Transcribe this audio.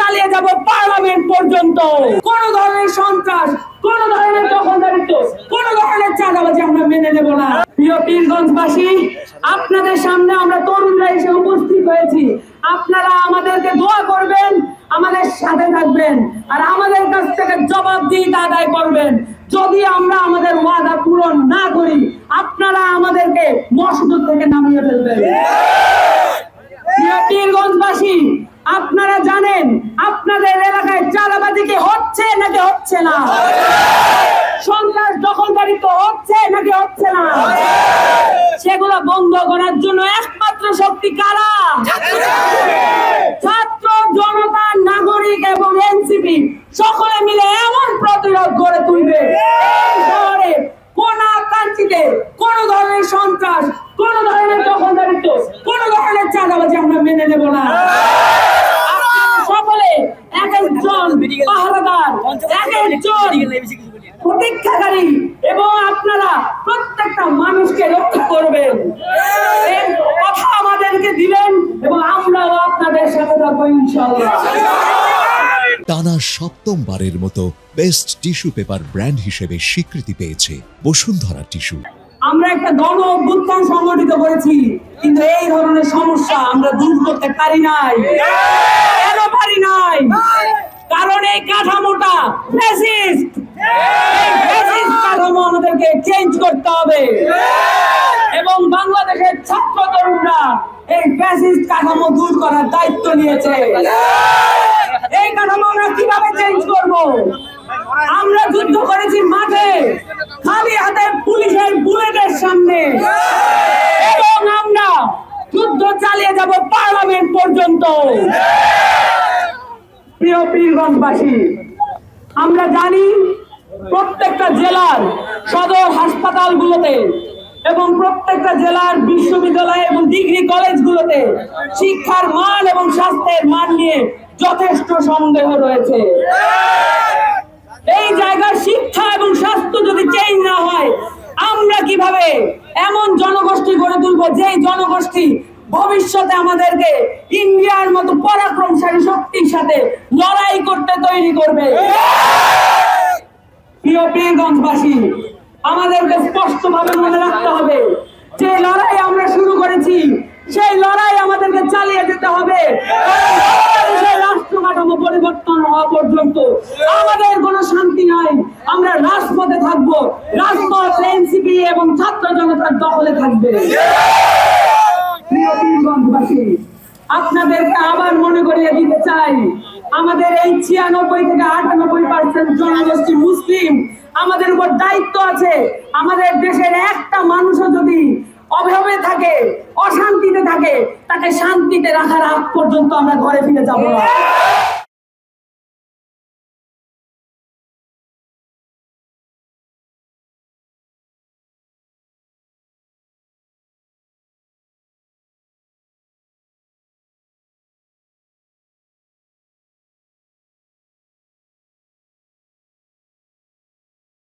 চালিয়ে যাব পার্লামেন্ট পর্যন্ত। কোন ধরনের সন্ত্রাস, কোন ধরনের দখলদারিত্ব, কোন ধরনের চাঁদাবাজি আমরা মেনে নেব না। প্রিয় পীরগঞ্জবাসী, আপনাদের সামনে আমরা তরুণরা এসে উপস্থিত হয়েছি। আপনারা আমাদেরকে দোয়া করবেন, আমাদের সাথে থাকবেন, আর আমাদের কাছ থেকে জবাবদিহিতা আদায় করবেন। যদি আমরা আমাদের ওয়াদা পূরণ না করি, আপনারা আমাদেরকে মসজিদ থেকে নামিয়ে ফেলবেন। পীরগঞ্জবাসী, আপনারা জানেন আপনাদের এলাকায় চাঁদাবাজি কি হচ্ছে নাকি হচ্ছে না? সন্ত্রাস দখলদারিত্ব হচ্ছে নাকি হচ্ছে না? সেগুলো বন্ধ করার জন্য একমাত্র শক্তি কারা? ছাত্র জনতা, নাগরিক এবং এনসিপি সকলে মিলে এমন প্রতিরোধ গড়ে তুলবে শহরে কোনা কাঞ্চিতে কোন ধরনের সন্ত্রাস, কোন ধরনের দখলদারিত্ব, কোন ধরনের চাঁদাবাজি আমরা মেনে নেব না। সকলে এক একজন পাহারাদার, এক একজন প্রতীক্ষাকারী, এবং আপনারা প্রত্যেকটা মানুষকে রক্ষা করবেন। এই কথা আমাদেরকে দিবেন এবং আমরাও আপনাদের সাথে থাকবো ইনশাআল্লাহ। টানা সপ্তমবারের মতো বেস্ট টিস্যু পেপার ব্র্যান্ড হিসেবে স্বীকৃতি পেয়েছে বসুন্ধরা টিস্যু। আমরা একটা গণ অভ্যুত্থান সংগঠিত করেছি, কিন্তু এই ধরনের সমস্যা আমরা দূর করতে পারি নাই। কেন পারি নাই? কারণ এই কাঠামোটা ফ্যাসিস্ট। এই ফ্যাসিস্ট কাঠামো আমাদেরকে চেঞ্জ করতে হবে, এবং বাংলাদেশের ছাত্র তরুণরা এই ফ্যাসিস্ট কাঠামো দূর করার দায়িত্ব নিয়েছে। এই কাঠামো আমরা কিভাবে চেঞ্জ করব? আমরা যুদ্ধ করেছি মাঠে, খালি হাতে পুলিশের বুলেটের সামনে, এবং আমরা যুদ্ধ চালিয়ে যাব পার্লামেন্ট পর্যন্ত। প্রিয় পীরগঞ্জবাসী, আমরা জানি প্রত্যেকটা জেলার সদর হাসপাতালগুলোতে এবং প্রত্যেকটা জেলার বিশ্ববিদ্যালয় এবং ডিগ্রি কলেজগুলোতে শিক্ষার মান এবং স্বাস্থ্যের মান নিয়ে যথেষ্ট সন্দেহ রয়েছে। এই জায়গার শিক্ষা এবং স্বাস্থ্য যদি চেঞ্জ না হয়, আমরা কিভাবে এমন জনগোষ্ঠী গড়ে তুলবো যে জনগোষ্ঠী ভবিষ্যতে আমাদেরকে ইন্ডিয়ার মতো পরাক্রমশালী শক্তির সাথে লড়াই করতে তৈরি করবে? প্রিয় পীরগঞ্জবাসী, আমাদেরকে স্পষ্টভাবে মনে রাখতে হবে যে লড়াই আমরা শুরু করেছি, সেই লড়াই আমাদেরকে চালিয়ে যেতে হবে। রাষ্ট্র কাঠামো পরিবর্তন হওয়া পর্যন্ত আমাদের কোনো শান্তি নাই। আমরা রাজপথে থাকবো, রাজপথ এনসিপি এবং ছাত্র জনতার দখলে থাকবে। প্রিয় পীরগঞ্জবাসী, আপনাদেরকে আবার মনে করিয়ে দিতে চাই, আমাদের এই 96 থেকে 98% জনগোষ্ঠী মুসলিম। আমাদের উপর দায়িত্ব আছে। আমাদের দেশের একটা মানুষও যদি অভাবে থাকে, অশান্তিতে থাকে, তাকে শান্তিতে রাখার আগ পর্যন্ত আমরা ঘরে ফিরে যাব না।